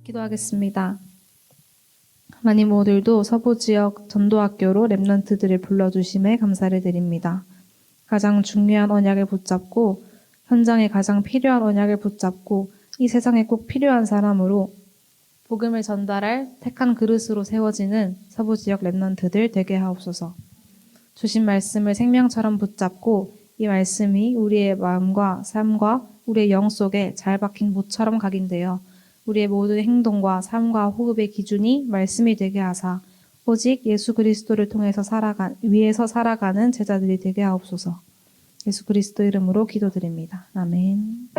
기도하겠습니다. 하나님, 오늘도 서부지역 전도학교로 렘넌트들을 불러주심에 감사를 드립니다. 가장 중요한 언약을 붙잡고 현장에 가장 필요한 언약을 붙잡고 이 세상에 꼭 필요한 사람으로 복음을 전달할 택한 그릇으로 세워지는 서부지역 렘넌트들 되게 하옵소서. 주신 말씀을 생명처럼 붙잡고 이 말씀이 우리의 마음과 삶과 우리의 영 속에 잘 박힌 못처럼 각인되어 우리의 모든 행동과 삶과 호흡의 기준이 말씀이 되게 하사 오직 예수 그리스도를 통해서 위에서 살아가는 제자들이 되게 하옵소서. 예수 그리스도 이름으로 기도드립니다. 아멘.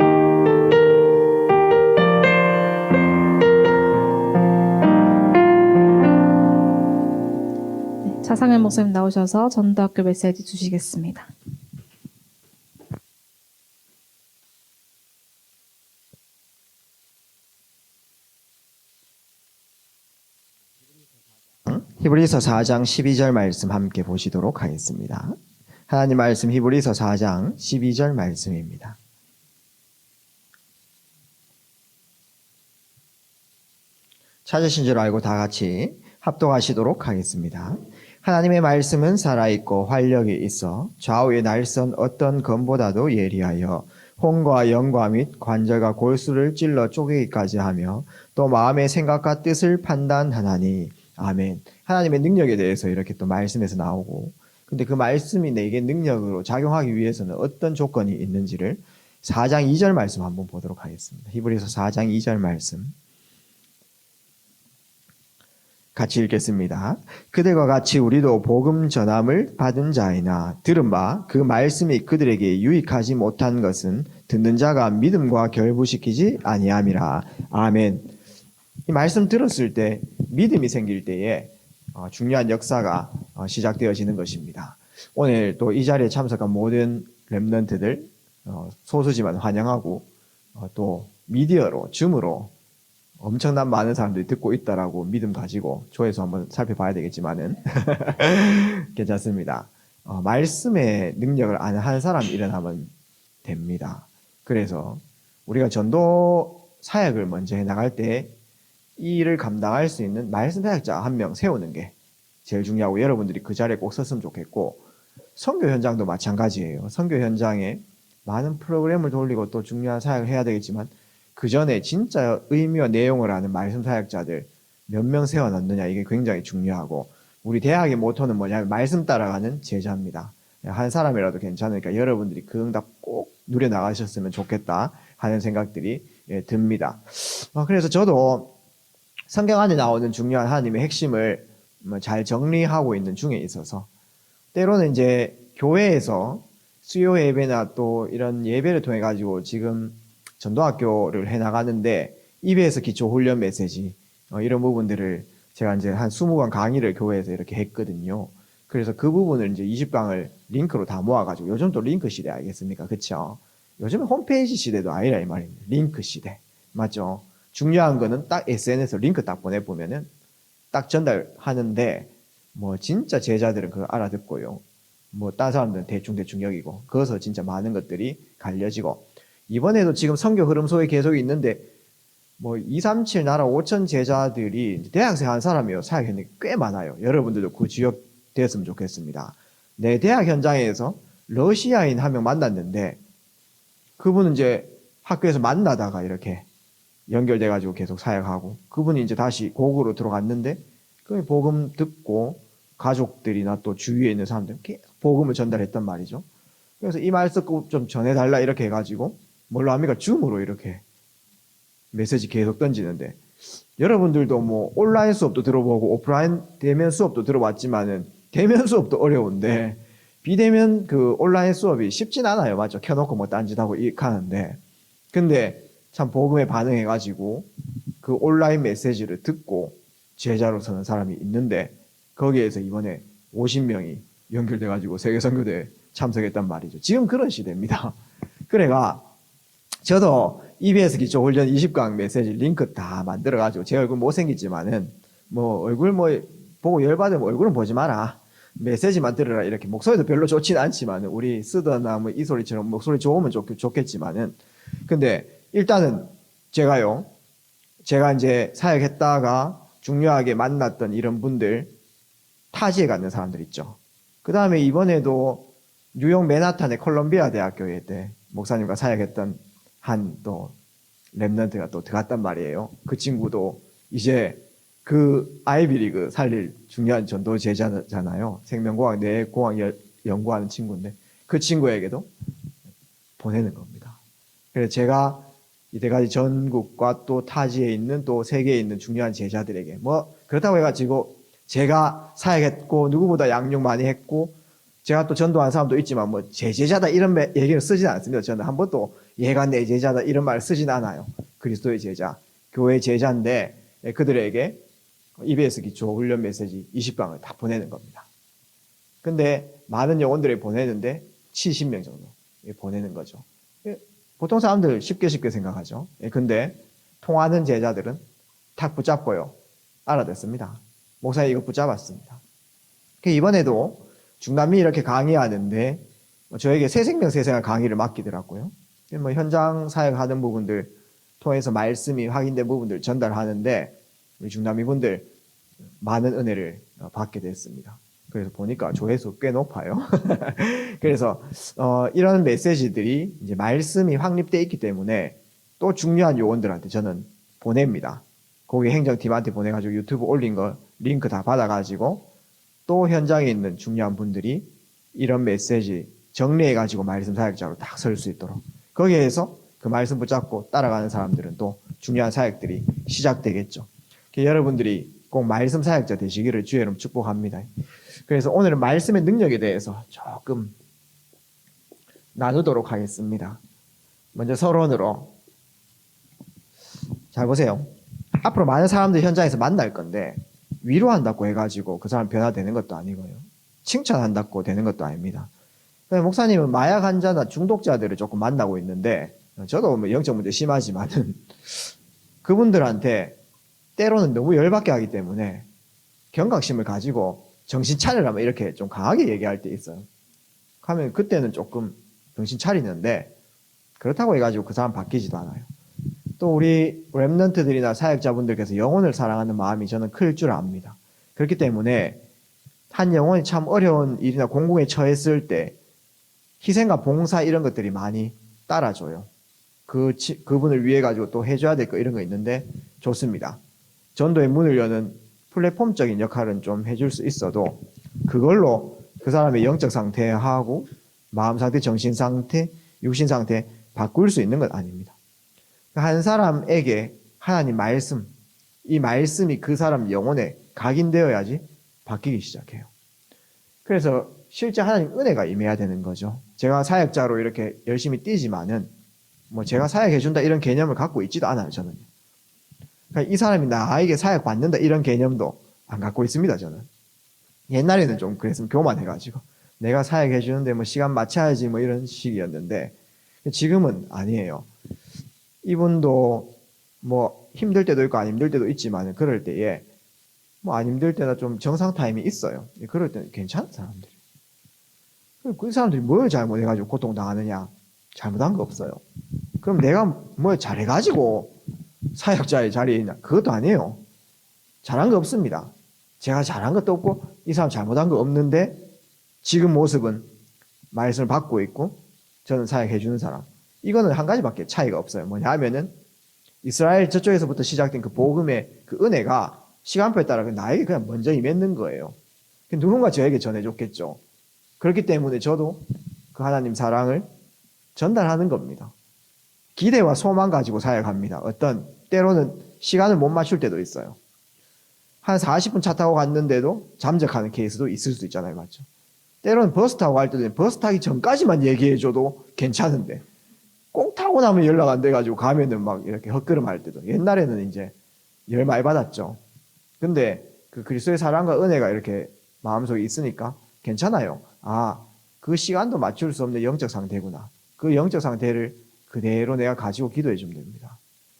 차상현 목사님 나오셔서 전도학교 메시지 주시겠습니다. 히브리서 4장 12절 말씀 함께 보시도록 하겠습니다. 하나님 말씀 히브리서 4장 12절 말씀입니다. 찾으신 줄 알고 다 같이 합독하시도록 하겠습니다. 하나님의 말씀은 살아있고 활력이 있어 좌우의 날선 어떤 검보다도 예리하여 혼과 영과 및 관절과 골수를 찔러 쪼개기까지 하며 또 마음의 생각과 뜻을 판단하나니. 아멘. 하나님의 능력에 대해서 이렇게 또 말씀에서 나오고, 근데 그 말씀이 내게 능력으로 작용하기 위해서는 어떤 조건이 있는지를 4장 2절 말씀 한번 보도록 하겠습니다. 히브리서 4장 2절 말씀 같이 읽겠습니다. 그들과 같이 우리도 복음 전함을 받은 자이나 들은 바 그 말씀이 그들에게 유익하지 못한 것은 듣는 자가 믿음과 결부시키지 아니함이라. 아멘. 이 말씀 들었을 때 믿음이 생길 때에 중요한 역사가 시작되어지는 것입니다. 오늘 또 이 자리에 참석한 모든 렘넌트들 소수지만 환영하고 또 미디어로 줌으로 엄청난 많은 사람들이 듣고 있다라고 믿음 가지고 조회수 한번 살펴봐야 되겠지만은 괜찮습니다. 말씀의 능력을 아는 한 사람 일어나면 됩니다. 그래서 우리가 전도 사역을 먼저 해나갈 때 이 일을 감당할 수 있는 말씀 사역자 한 명 세우는 게 제일 중요하고, 여러분들이 그 자리에 꼭 섰으면 좋겠고, 선교 현장도 마찬가지예요. 선교 현장에 많은 프로그램을 돌리고 또 중요한 사역을 해야 되겠지만 그 전에 진짜 의미와 내용을 아는 말씀 사역자들 몇 명 세워놨느냐, 이게 굉장히 중요하고, 우리 대학의 모토는 뭐냐면 말씀 따라가는 제자입니다. 한 사람이라도 괜찮으니까 여러분들이 그 응답 꼭 누려나가셨으면 좋겠다 하는 생각들이 듭니다. 그래서 저도 성경 안에 나오는 중요한 하나님의 핵심을 잘 정리하고 있는 중에 있어서, 때로는 이제 교회에서 수요 예배나 또 이런 예배를 통해 가지고 지금 전도학교를 해나가는데 입에서 기초 훈련 메시지 이런 부분들을 제가 이제 한 20강 강의를 교회에서 이렇게 했거든요. 그래서 그 부분을 이제 20강을 링크로 다 모아가지고, 요즘 또 링크 시대 알겠습니까? 그쵸? 요즘은 홈페이지 시대도 아니라 이 말입니다. 링크 시대. 맞죠? 중요한 거는 딱 SNS에 링크 딱 보내보면은 딱 전달하는데, 뭐 진짜 제자들은 그거 알아듣고요. 뭐 딴 사람들은 대충 여기고, 거기서 진짜 많은 것들이 갈려지고, 이번에도 지금 선교 흐름 속에 계속 있는데, 뭐 237 나라 5천 제자들이 대학생 한 사람이요. 사역했는데 꽤 많아요. 여러분들도 그 지역 되었으면 좋겠습니다. 내 대학 현장에서 러시아인 한 명 만났는데, 그분은 이제 학교에서 만나다가 이렇게 연결돼가지고 계속 사역하고, 그분이 이제 다시 고국으로 들어갔는데 그 복음 듣고 가족들이나 또 주위에 있는 사람들 계속 복음을 전달했단 말이죠. 그래서 이 말씀 꼭 좀 전해달라 이렇게 해가지고 뭘로 합니까? 줌으로 이렇게 메시지 계속 던지는데, 여러분들도 뭐 온라인 수업도 들어보고 오프라인 대면 수업도 들어봤지만은 대면 수업도 어려운데 비대면 그 온라인 수업이 쉽진 않아요. 맞죠? 켜놓고 뭐 딴짓하고 이렇게 하는데, 근데 참 복음에 반응해가지고 그 온라인 메시지를 듣고 제자로 서는 사람이 있는데, 거기에서 이번에 50명이 연결돼가지고 세계선교대에 참석했단 말이죠. 지금 그런 시대입니다. 그래가 저도 EBS 기초 훈련 20강 메시지 링크 다 만들어가지고, 제 얼굴 못생겼지만은 뭐 얼굴 뭐 보고 열받으면 얼굴은 보지 마라, 메시지만 들으라, 이렇게 목소리도 별로 좋진 않지만은 우리 쓰더나 뭐 이 소리처럼 목소리 좋으면 좋겠지만은, 근데 일단은 제가요 제가 이제 사역했다가 중요하게 만났던 이런 분들, 타지에 갔는 사람들 있죠. 그 다음에 이번에도 뉴욕 맨하탄의 콜롬비아 대학교에 때 목사님과 사역했던 한 또 랩런트가 또 들어갔단 말이에요. 그 친구도 이제 그 아이비리그 살릴 중요한 전도 제자잖아요. 생명공학, 뇌공학 연구하는 친구인데 그 친구에게도 보내는 겁니다. 그래서 제가 이때까지 전국과 또 타지에 있는 또 세계에 있는 중요한 제자들에게 뭐 그렇다고 해가지고 제가 사역했고 누구보다 양육 많이 했고 제가 또 전도한 사람도 있지만 뭐 제 제자다 이런 얘기를 쓰진 않습니다. 저는 한 번도 얘가 내 제자다 이런 말을 쓰진 않아요. 그리스도의 제자, 교회 제자인데 그들에게 EBS 기초 훈련 메시지 20강을 다 보내는 겁니다. 근데 많은 영혼들을 보내는데 70명 정도 보내는 거죠. 보통 사람들 쉽게 생각하죠. 근데 통하는 제자들은 탁 붙잡고요. 알아듣습니다. 목사님 이거 붙잡았습니다. 이번에도 중남미 이렇게 강의하는데 저에게 새생명 새생활 강의를 맡기더라고요. 뭐 현장 사역하는 부분들 통해서 말씀이 확인된 부분들 전달하는데 우리 중남미 분들 많은 은혜를 받게 됐습니다. 그래서 보니까 조회수 꽤 높아요. 그래서 이런 메시지들이 이제 말씀이 확립되어 있기 때문에 또 중요한 요원들한테 저는 보냅니다. 거기 행정팀한테 보내가지고 유튜브 올린 거 링크 다 받아가지고 또 현장에 있는 중요한 분들이 이런 메시지 정리해가지고 말씀 사역자로 딱 설 수 있도록 거기에서 그 말씀 붙잡고 따라가는 사람들은 또 중요한 사역들이 시작되겠죠. 여러분들이 꼭 말씀 사역자 되시기를 주의 이름 축복합니다. 그래서 오늘은 말씀의 능력에 대해서 조금 나누도록 하겠습니다. 먼저 서론으로 잘 보세요. 앞으로 많은 사람들 현장에서 만날 건데 위로한다고 해가지고 그 사람 변화되는 것도 아니고요. 칭찬한다고 되는 것도 아닙니다. 목사님은 마약 환자나 중독자들을 조금 만나고 있는데 저도 뭐 영적 문제 심하지만은 그분들한테 때로는 너무 열받게 하기 때문에 경각심을 가지고 정신 차리라면 이렇게 좀 강하게 얘기할 때 있어요. 하면 그때는 조금 정신 차리는데 그렇다고 해가지고 그 사람 바뀌지도 않아요. 또 우리 랩런트들이나 사역자분들께서 영혼을 사랑하는 마음이 저는 클 줄 압니다. 그렇기 때문에 한 영혼이 참 어려운 일이나 공공에 처했을 때 희생과 봉사 이런 것들이 많이 따라줘요. 그분을 위해 가지고 또 해줘야 될 거 이런 거 있는데 좋습니다. 전도의 문을 여는 플랫폼적인 역할은 좀 해줄 수 있어도 그걸로 그 사람의 영적 상태하고 마음 상태, 정신 상태, 육신 상태 바꿀 수 있는 건 아닙니다. 한 사람에게 하나님 말씀, 이 말씀이 그 사람 영혼에 각인되어야지 바뀌기 시작해요. 그래서 실제 하나님 은혜가 임해야 되는 거죠. 제가 사역자로 이렇게 열심히 뛰지만은 뭐 제가 사역해준다 이런 개념을 갖고 있지도 않아요, 저는. 그러니까 이 사람이 나에게 사역 받는다 이런 개념도 안 갖고 있습니다, 저는. 옛날에는 좀 그랬으면 교만해가지고 내가 사역해주는데 뭐 시간 맞춰야지 뭐 이런 식이었는데 지금은 아니에요. 이분도 뭐 힘들 때도 있고 안 힘들 때도 있지만 그럴 때에 뭐 안 힘들 때나 좀 정상 타임이 있어요. 그럴 때는 괜찮은 사람들이. 그 사람들이 뭘 잘못해가지고 고통당하느냐? 잘못한 거 없어요. 그럼 내가 뭘 잘해가지고 사역자의 자리에 있냐? 그것도 아니에요. 잘한 거 없습니다. 제가 잘한 것도 없고 이 사람 잘못한 거 없는데 지금 모습은 말씀을 받고 있고 저는 사역해주는 사람. 이거는 한 가지밖에 차이가 없어요. 뭐냐 하면은 이스라엘 저쪽에서부터 시작된 그 복음의 그 은혜가 시간표에 따라 나에게 그냥 먼저 임했는 거예요. 누군가 저에게 전해줬겠죠. 그렇기 때문에 저도 그 하나님 사랑을 전달하는 겁니다. 기대와 소망 가지고 사역합니다. 때로는 시간을 못 맞출 때도 있어요. 한 40분 차 타고 갔는데도 잠적하는 케이스도 있을 수 있잖아요. 맞죠? 때로는 버스 타고 갈 때도 버스 타기 전까지만 얘기해줘도 괜찮은데 꼭 타고 나면 연락 안 돼가지고 가면은 막 이렇게 헛걸음 할 때도 옛날에는 이제 열 많이 받았죠. 근데 그 그리스도의 사랑과 은혜가 이렇게 마음속에 있으니까 괜찮아요. 그 시간도 맞출 수 없는 영적 상태구나. 그 영적 상태를 그대로 내가 가지고 기도해 주면 됩니다.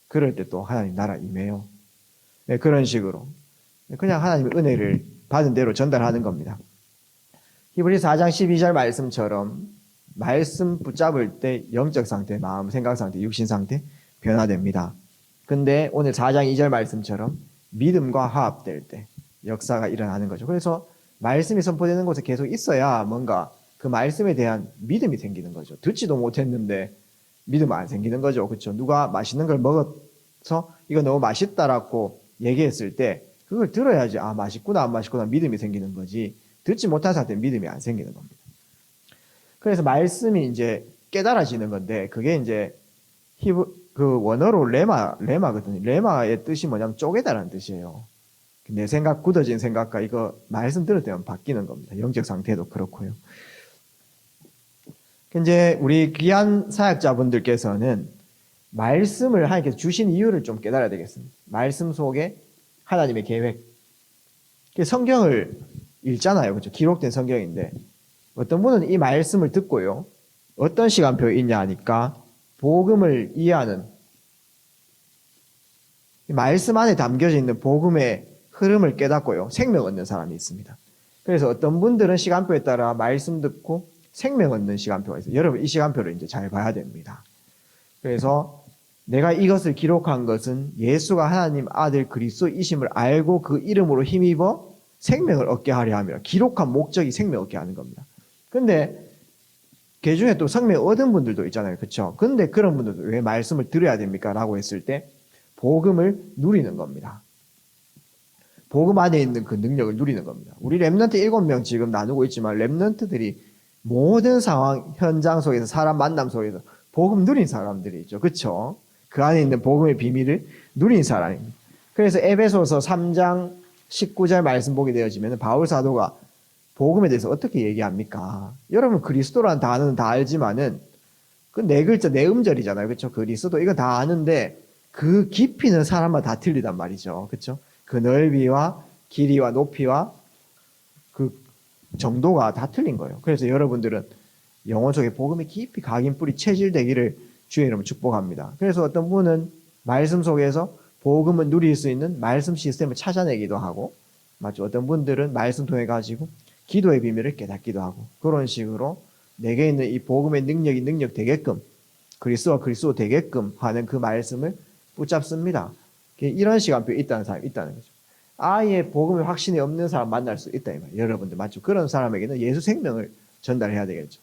그럴 때 또 하나님 나라 임해요. 네, 그런 식으로 그냥 하나님의 은혜를 받은 대로 전달하는 겁니다. 히브리서 4장 12절 말씀처럼 말씀 붙잡을 때 영적 상태, 마음, 생각 상태, 육신 상태 변화됩니다. 근데 오늘 4장 2절 말씀처럼 믿음과 화합될 때 역사가 일어나는 거죠. 그래서 말씀이 선포되는 곳에 계속 있어야 뭔가 그 말씀에 대한 믿음이 생기는 거죠. 듣지도 못했는데 믿음 안 생기는 거죠. 그렇죠? 누가 맛있는 걸 먹어서 이거 너무 맛있다라고 얘기했을 때 그걸 들어야지 아 맛있구나 안 맛있구나 믿음이 생기는 거지. 듣지 못한 상태는 믿음이 안 생기는 겁니다. 그래서 말씀이 이제 깨달아지는 건데 그게 이제 그 원어로 레마거든요. 레마의 뜻이 뭐냐면 쪼개다라는 뜻이에요. 내 생각, 굳어진 생각과 이거 말씀 들을 때만 바뀌는 겁니다. 영적 상태도 그렇고요. 이제 우리 귀한 사역자분들께서는 말씀을 하나님께서 주신 이유를 좀 깨달아야 되겠습니다. 말씀 속에 하나님의 계획. 성경을 읽잖아요. 그렇죠? 기록된 성경인데 어떤 분은 이 말씀을 듣고요. 어떤 시간표에 있냐 하니까 복음을 이해하는 말씀 안에 담겨져 있는 복음의 흐름을 깨닫고요. 생명 얻는 사람이 있습니다. 그래서 어떤 분들은 시간표에 따라 말씀 듣고 생명 얻는 시간표가 있어요. 여러분 이 시간표를 이제 잘 봐야 됩니다. 그래서 내가 이것을 기록한 것은 예수가 하나님 아들 그리스도이심을 알고 그 이름으로 힘입어 생명을 얻게 하려 함이라. 기록한 목적이 생명 얻게 하는 겁니다. 근데 그 중에 또 생명 얻은 분들도 있잖아요. 그렇죠? 근데 그런 분들도 왜 말씀을 들어야 됩니까? 라고 했을 때 복음을 누리는 겁니다. 복음 안에 있는 그 능력을 누리는 겁니다. 우리 렘넌트 7명 지금 나누고 있지만 렘넌트들이 모든 상황, 현장 속에서 사람 만남 속에서 복음 누린 사람들이죠. 그렇죠? 그 안에 있는 복음의 비밀을 누린 사람입니다. 그래서 에베소서 3장 19절 말씀 보게 되어지면 바울 사도가 복음에 대해서 어떻게 얘기합니까? 여러분 그리스도라는 단어는 다 알지만은 그 네 글자 네 음절이잖아요. 그렇죠? 그리스도 이건 다 아는데 그 깊이는 사람마다 다 틀리단 말이죠. 그렇죠? 그 넓이와 길이와 높이와 그 정도가 다 틀린 거예요. 그래서 여러분들은 영혼 속에 복음이 깊이 각인 뿌리 체질되기를 주의 이름으로 축복합니다. 그래서 어떤 분은 말씀 속에서 복음을 누릴 수 있는 말씀 시스템을 찾아내기도 하고, 맞죠? 어떤 분들은 말씀 통해 가지고 기도의 비밀을 깨닫기도 하고, 그런 식으로 내게 있는 이 복음의 능력 되게끔, 그리스도와 그리스도 되게끔 하는 그 말씀을 붙잡습니다. 이런 시간표에 있다는 사람이 있다는 거죠. 아예 복음의 확신이 없는 사람 만날 수 있다 이 말이에요. 여러분들 맞죠? 그런 사람에게는 예수 생명을 전달해야 되겠죠.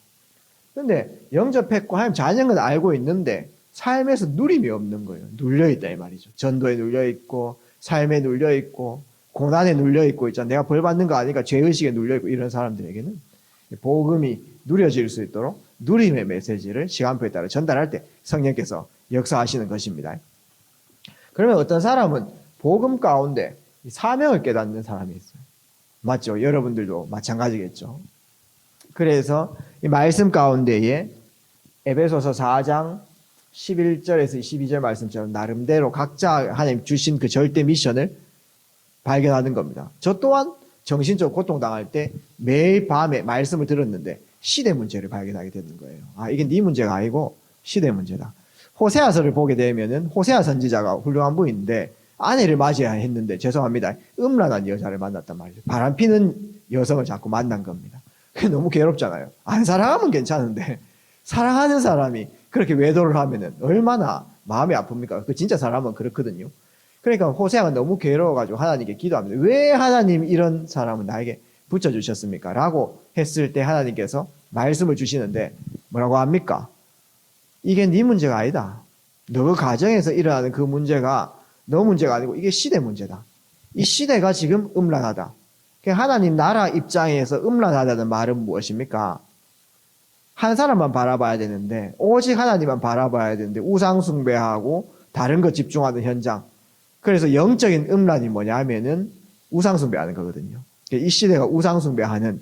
근데 영접했고 하나님 자녀인 건 알고 있는데 삶에서 누림이 없는 거예요. 눌려있다 이 말이죠. 전도에 눌려있고 삶에 눌려있고 고난에 눌려있고 있잖아. 내가 벌 받는 거 아니까 죄의식에 눌려있고 이런 사람들에게는 복음이 누려질 수 있도록 누림의 메시지를 시간표에 따라 전달할 때 성령께서 역사하시는 것입니다. 그러면 어떤 사람은 복음 가운데 사명을 깨닫는 사람이 있어요. 맞죠? 여러분들도 마찬가지겠죠. 그래서 이 말씀 가운데에 에베소서 4장 11절에서 12절 말씀처럼 나름대로 각자 하나님 주신 그 절대 미션을 발견하는 겁니다. 저 또한 정신적으로 고통당할 때 매일 밤에 말씀을 들었는데 시대 문제를 발견하게 되는 거예요. 아, 이게 네 문제가 아니고 시대 문제다. 호세아서를 보게 되면은 호세아 선지자가 훌륭한 분인데 아내를 맞이해야 했는데 죄송합니다. 음란한 여자를 만났단 말이죠. 바람피는 여성을 자꾸 만난 겁니다. 그게 너무 괴롭잖아요. 안 사랑하면 괜찮은데 사랑하는 사람이 그렇게 외도를 하면은 얼마나 마음이 아픕니까? 그 진짜 사람은 그렇거든요. 그러니까 호세아가 너무 괴로워가지고 하나님께 기도합니다. 왜 하나님 이런 사람은 나에게 붙여주셨습니까? 라고 했을 때 하나님께서 말씀을 주시는데 뭐라고 합니까? 이게 네 문제가 아니다. 너 가정에서 일어나는 그 문제가 너 문제가 아니고 이게 시대 문제다. 이 시대가 지금 음란하다. 하나님 나라 입장에서 음란하다는 말은 무엇입니까? 한 사람만 바라봐야 되는데 오직 하나님만 바라봐야 되는데 우상 숭배하고 다른 것 집중하는 현장. 그래서 영적인 음란이 뭐냐 하면은 우상 숭배하는 거거든요. 이 시대가 우상 숭배하는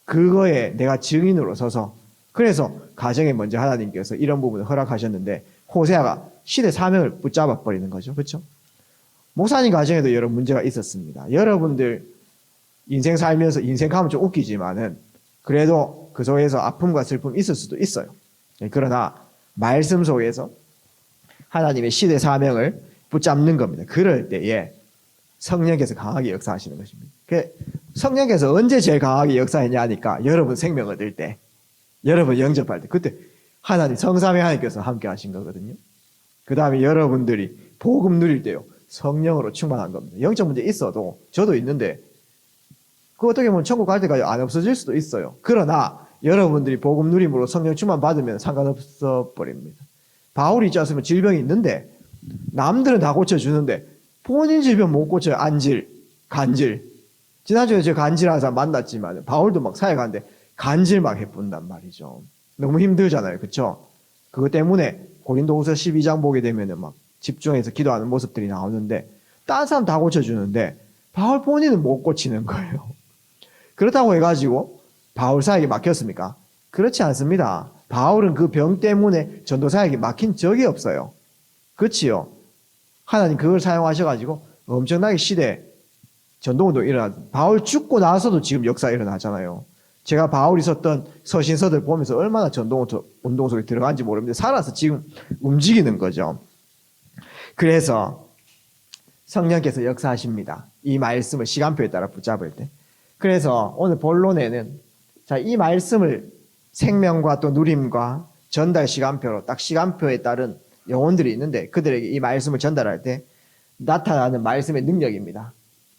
그거에 내가 증인으로 서서 그래서 가정에 먼저 하나님께서 이런 부분을 허락하셨는데 호세아가 시대 사명을 붙잡아 버리는 거죠. 그렇죠? 목사님 가정에도 여러 문제가 있었습니다. 여러분들 인생 살면서 인생 하면 좀 웃기지만은 그래도 그 속에서 아픔과 슬픔이 있을 수도 있어요. 그러나 말씀 속에서 하나님의 시대 사명을 붙잡는 겁니다. 그럴 때에 성령께서 강하게 역사하시는 것입니다. 성령께서 언제 제일 강하게 역사했냐 하니까 여러분 생명 얻을 때, 여러분 영접할 때, 그때 하나님 성삼위 하나님께서 함께 하신 거거든요. 그 다음에 여러분들이 복음 누릴 때요. 성령으로 충만한 겁니다. 영적 문제 있어도 저도 있는데 그 어떻게 보면 천국 갈 때까지 안 없어질 수도 있어요. 그러나 여러분들이 복음 누림으로 성령 충만 받으면 상관없어 버립니다. 바울이 있지 않습니까? 질병이 있는데 남들은 다 고쳐주는데 본인 질병 못 고쳐요. 안질, 간질. 지난주에 제가 간질하는 사람 만났지만 바울도 막 사역하는데 간질 막 해본단 말이죠. 너무 힘들잖아요. 그렇죠? 그것 때문에 고린도후서 12장 보게 되면 막 집중해서 기도하는 모습들이 나오는데 다른 사람 다 고쳐주는데 바울 본인은 못 고치는 거예요. 그렇다고 해가지고 바울 사역이 막혔습니까? 그렇지 않습니다. 바울은 그 병 때문에 전도 사역이 막힌 적이 없어요. 그렇지요? 하나님 그걸 사용하셔가지고 엄청나게 시대 전도운동 일어나죠. 바울 죽고 나서도 지금 역사 일어나잖아요. 제가 바울이 썼던 서신서들 보면서 얼마나 전도운동 속에 들어간지 모르는데 살아서 지금 움직이는 거죠. 그래서 성령께서 역사하십니다. 이 말씀을 시간표에 따라 붙잡을 때. 그래서 오늘 본론에는 자, 이 말씀을 생명과 또 누림과 전달 시간표로 딱 시간표에 따른 영혼들이 있는데 그들에게 이 말씀을 전달할 때 나타나는 말씀의 능력입니다.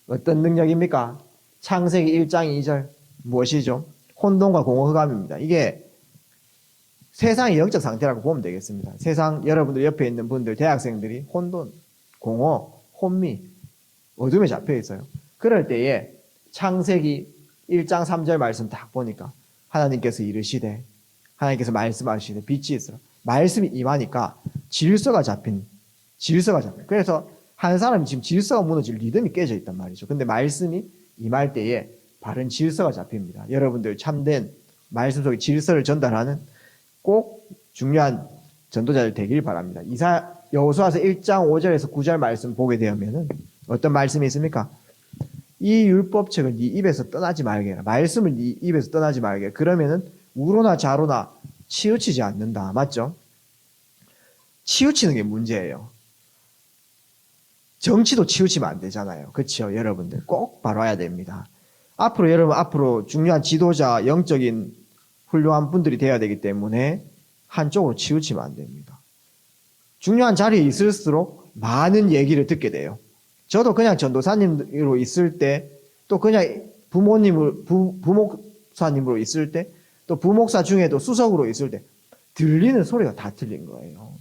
어떤 능력입니까? 창세기 1장 2절 무엇이죠? 혼돈과 공허 흑암입니다. 이게 세상의 영적 상태라고 보면 되겠습니다. 세상 여러분들 옆에 있는 분들 대학생들이 혼돈, 공허, 혼미, 어둠에 잡혀 있어요. 그럴 때에 창세기 1장 3절 말씀 딱 보니까 하나님께서 이르시되 하나님께서 말씀하시되 빛이 있으라. 말씀이 임하니까 질서가 잡힌. 그래서 한 사람이 지금 질서가 무너질 리듬이 깨져 있단 말이죠. 근데 말씀이 임할 때에 바른 질서가 잡힙니다. 여러분들 참된 말씀 속에 질서를 전달하는 꼭 중요한 전도자들 되길 바랍니다. 여호수아서 1장 5절에서 9절 말씀 보게 되면은 어떤 말씀이 있습니까? 이 율법책을 네 입에서 떠나지 말게 해라. 말씀을 네 입에서 떠나지 말게 해라. 그러면은 우로나 좌로나 치우치지 않는다. 맞죠? 치우치는 게 문제예요. 정치도 치우치면 안 되잖아요. 그렇죠? 여러분들 꼭 바라야 됩니다. 앞으로 중요한 지도자, 영적인 훌륭한 분들이 되어야 되기 때문에 한쪽으로 치우치면 안 됩니다. 중요한 자리에 있을수록 많은 얘기를 듣게 돼요. 저도 그냥 전도사님으로 있을 때, 또 그냥 부목사님으로 있을 때, 또 부목사 중에도 수석으로 있을 때, 들리는 소리가 다 틀린 거예요.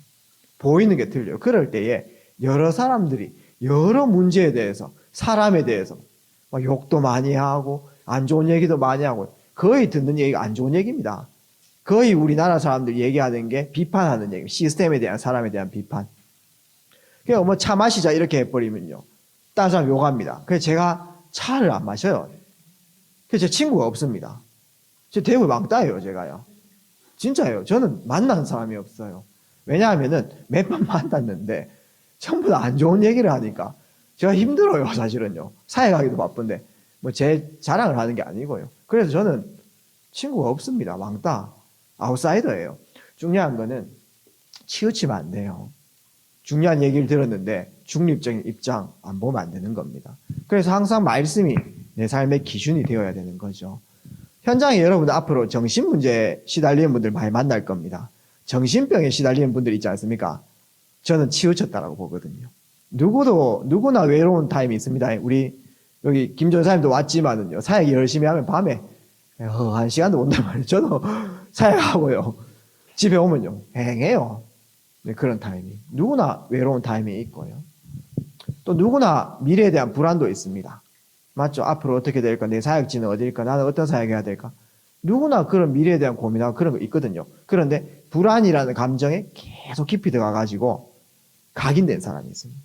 보이는 게 틀려요. 그럴 때에 여러 사람들이 여러 문제에 대해서, 사람에 대해서, 막 욕도 많이 하고, 안 좋은 얘기도 많이 하고, 거의 듣는 얘기가 안 좋은 얘기입니다. 거의 우리나라 사람들이 얘기하는 게 비판하는 얘기, 시스템에 대한, 사람에 대한 비판. 그냥 뭐 차 마시자 이렇게 해버리면요. 다른 사람 욕합니다. 그래서 제가 차를 안 마셔요. 그래서 제 친구가 없습니다. 제 대구 왕따예요, 제가요. 진짜예요. 저는 만나는 사람이 없어요. 왜냐하면은 몇 번 만났는데 전부 다 안 좋은 얘기를 하니까 제가 힘들어요, 사실은요. 사회가기도 바쁜데 뭐 제 자랑을 하는 게 아니고요. 그래서 저는 친구가 없습니다. 왕따, 아웃사이더예요. 중요한 거는 치우치면 안 돼요. 중요한 얘기를 들었는데 중립적인 입장 안 보면 안 되는 겁니다. 그래서 항상 말씀이 내 삶의 기준이 되어야 되는 거죠. 현장에 여러분들 앞으로 정신문제에 시달리는 분들 많이 만날 겁니다. 정신병에 시달리는 분들 있지 않습니까? 저는 치우쳤다라고 보거든요. 누구나 외로운 타임이 있습니다. 우리 여기 김 전사님도 왔지만은요. 사역 열심히 하면 밤에 한 시간도 못 남아요. 저도 사역하고요. 집에 오면요. 행해요. 네, 그런 타임이. 누구나 외로운 타임이 있고요. 또 누구나 미래에 대한 불안도 있습니다. 맞죠? 앞으로 어떻게 될까? 내 사역지는 어디일까? 나는 어떤 사역해야 될까? 누구나 그런 미래에 대한 고민하고 그런 거 있거든요. 그런데 불안이라는 감정에 계속 깊이 들어가가지고 각인된 사람이 있습니다.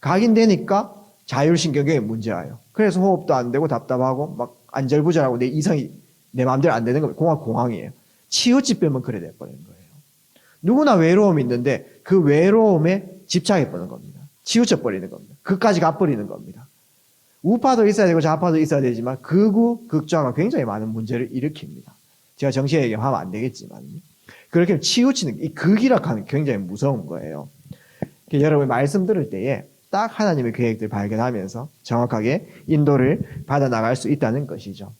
각인되니까 자율신경계에 문제와요. 그래서 호흡도 안 되고 답답하고 막 안절부절하고 내 이성이 내 마음대로 안 되는 거예요. 공황이에요. 치우치 빼면 그래 돼버리는 거예요. 누구나 외로움이 있는데 그 외로움에 집착해버리는 겁니다. 치우쳐버리는 겁니다. 그까지 가버리는 겁니다. 우파도 있어야 되고 좌파도 있어야 되지만 극우, 극좌가 굉장히 많은 문제를 일으킵니다. 제가 정식 얘기하면 안 되겠지만 그렇게 치우치는 이 극이라 하는 게 굉장히 무서운 거예요. 여러분 말씀 들을 때에 딱 하나님의 계획들 발견하면서 정확하게 인도를 받아 나갈 수 있다는 것이죠.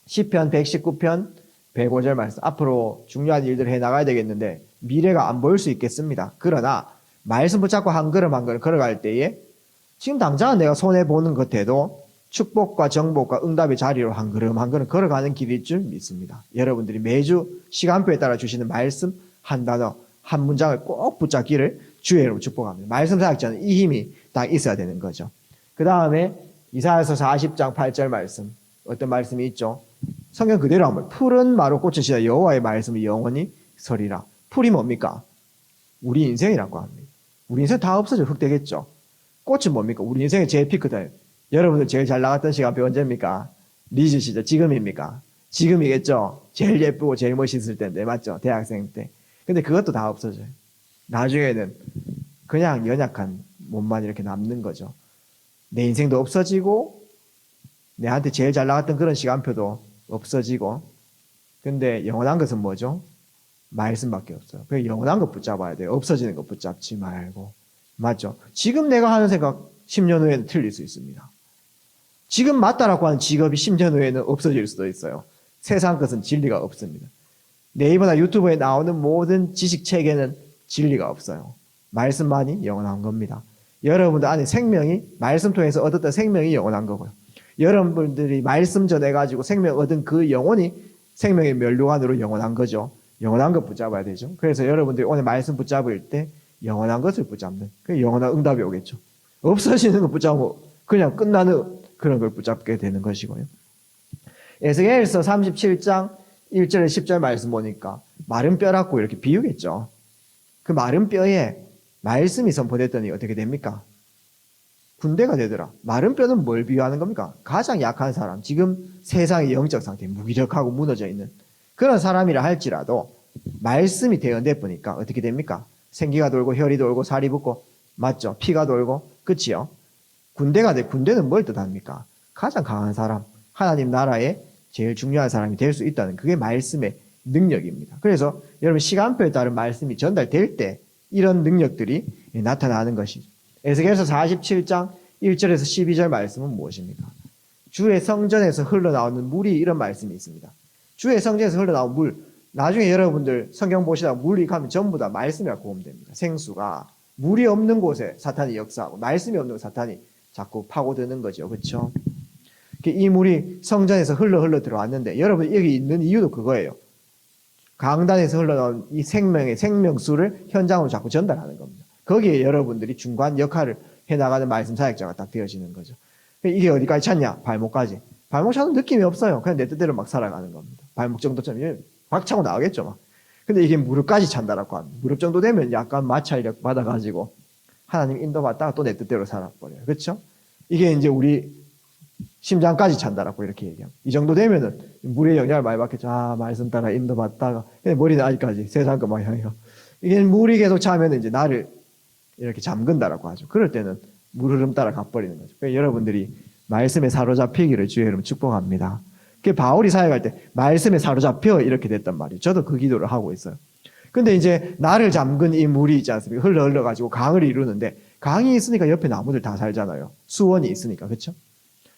시편 119편 105절 말씀. 앞으로 중요한 일들을 해 나가야 되겠는데 미래가 안 보일 수 있겠습니다. 그러나 말씀 붙잡고 한 걸음 한 걸음 걸어갈 때에 지금 당장은 내가 손해보는 것에도 축복과 정복과 응답의 자리로 한 걸음 한 걸음 걸어가는 길일 줄 믿습니다. 여러분들이 매주 시간표에 따라 주시는 말씀 한 단어, 한 문장을 꼭 붙잡기를 주의 이름으로 축복합니다. 말씀 사역자는 이 힘이 딱 있어야 되는 거죠. 그 다음에 이사야서 40장 8절 말씀, 어떤 말씀이 있죠? 성경 그대로 한번, 푸른 마루 꽃은 시다 여호와의 말씀이 영원히 서리라. 풀이 뭡니까? 우리 인생이라고 합니다. 우리 인생 다 없어져 흑되겠죠. 꽃은 뭡니까? 우리 인생의 제일 피크다. 여러분들 제일 잘 나갔던 시간표 언제입니까? 리즈 시절, 지금입니까? 지금이겠죠. 제일 예쁘고 제일 멋있을 때인데, 맞죠? 대학생 때. 근데 그것도 다 없어져요. 나중에는 그냥 연약한 몸만 이렇게 남는 거죠. 내 인생도 없어지고 내한테 제일 잘 나갔던 그런 시간표도 없어지고. 근데 영원한 것은 뭐죠? 말씀밖에 없어요. 그래서 영원한 것 붙잡아야 돼요. 없어지는 것 붙잡지 말고. 맞죠? 지금 내가 하는 생각 10년 후에는 틀릴 수 있습니다. 지금 맞다라고 하는 직업이 10년 후에는 없어질 수도 있어요. 세상 것은 진리가 없습니다. 네이버나 유튜브에 나오는 모든 지식 체계는 진리가 없어요. 말씀만이 영원한 겁니다. 여러분들 안에 생명이 말씀 통해서 얻었던 생명이 영원한 거고요. 여러분들이 말씀 전해가지고 생명 얻은 그 영혼이 생명의 면류관으로 영원한 거죠. 영원한 것 붙잡아야 되죠. 그래서 여러분들이 오늘 말씀 붙잡을 때 영원한 것을 붙잡는, 그 영원한 응답이 오겠죠. 없어지는 거 붙잡으면 그냥 끝나는 그런 걸 붙잡게 되는 것이고요. 에스겔서 37장 1절에 10절 말씀 보니까 마른 뼈라고 이렇게 비유겠죠. 그 마른 뼈에 말씀이 선포됐더니 어떻게 됩니까? 군대가 되더라. 마른 뼈는 뭘 비유하는 겁니까? 가장 약한 사람, 지금 세상의 영적 상태, 무기력하고 무너져 있는 그런 사람이라 할지라도 말씀이 대언돼 보니까 어떻게 됩니까? 생기가 돌고 혈이 돌고 살이 붙고, 맞죠? 피가 돌고, 그치요? 군대가 돼. 군대는 뭘 뜻합니까? 가장 강한 사람, 하나님 나라의 제일 중요한 사람이 될 수 있다는 그게 말씀의 능력입니다. 그래서 여러분 시간표에 따른 말씀이 전달될 때 이런 능력들이 나타나는 것이죠. 에스겔서 47장 1절에서 12절 말씀은 무엇입니까? 주의 성전에서 흘러나오는 물이, 이런 말씀이 있습니다. 주의 성전에서 흘러나온 물, 나중에 여러분들 성경 보시다가 물이 가면 전부 다 말씀이라고 보면 됩니다. 생수가 물이 없는 곳에 사탄이 역사하고 말씀이 없는 곳에 사탄이 자꾸 파고드는 거죠. 그렇죠? 이 물이 성전에서 흘러 들어왔는데 여러분 여기 있는 이유도 그거예요. 강단에서 흘러나온 이 생명의 생명수를 현장으로 자꾸 전달하는 겁니다. 거기에 여러분들이 중간 역할을 해나가는 말씀 사역자가 딱 되어지는 거죠. 이게 어디까지 찼냐? 발목까지. 발목 차는 느낌이 없어요. 그냥 내 뜻대로 막 살아가는 겁니다. 발목 정도쯤 막 차고 나가겠죠. 막. 근데 이게 무릎까지 찬다라고 합니다. 무릎 정도 되면 약간 마찰력 받아가지고 하나님 인도받다가 또 내 뜻대로 살아버려요. 그렇죠? 이게 이제 우리 심장까지 찬다라고 이렇게 얘기합니다. 이 정도 되면은 물의 영향을 많이 받겠죠. 아, 말씀 따라 인도받다가 머리는 아직까지 세상 것만 향해요. 이게 물이 계속 차면 이제 나를 이렇게 잠근다라고 하죠. 그럴 때는 물 흐름 따라 가버리는 거죠. 그러니까 여러분들이 말씀에 사로잡히기를 주의 이름으로 축복합니다. 그 바울이 사역할 때 말씀에 사로잡혀 이렇게 됐단 말이에요. 저도 그 기도를 하고 있어요. 근데 이제 나를 잠근 이 물이 있지 않습니까? 흘러가지고 강을 이루는데 강이 있으니까 옆에 나무들 다 살잖아요. 수원이 있으니까. 그렇죠?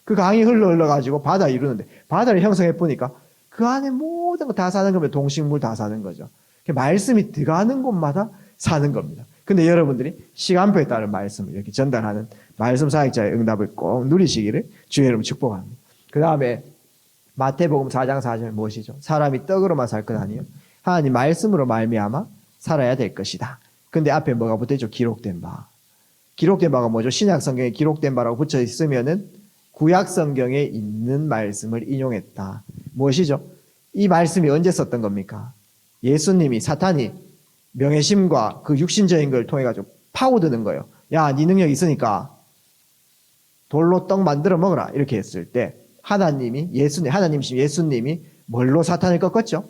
그 강이 흘러가지고 바다 이루는데 바다를 형성해 보니까 그 안에 모든 거 다 사는 거면 동식물 다 사는 거죠. 말씀이 들어가는 곳마다 사는 겁니다. 근데 여러분들이 시간표에 따른 말씀을 이렇게 전달하는 말씀 사역자의 응답을 꼭 누리시기를 주의 이름으로 축복합니다. 그 다음에 마태복음 4장 4절 무엇이죠? 사람이 떡으로만 살 것 아니요 하나님 말씀으로 말미암아 살아야 될 것이다. 근데 앞에 뭐가 붙어있죠? 기록된 바. 기록된 바가 뭐죠? 신약 성경에 기록된 바라고 붙여 있으면은 구약 성경에 있는 말씀을 인용했다. 무엇이죠? 이 말씀이 언제 썼던 겁니까? 예수님이 사탄이 명예심과 그 육신적인 걸 통해 가지고 파고드는 거예요. 야, 네 능력 있으니까 돌로 떡 만들어 먹어라. 이렇게 했을 때 하나님이 예수님이 뭘로 사탄을 꺾었죠?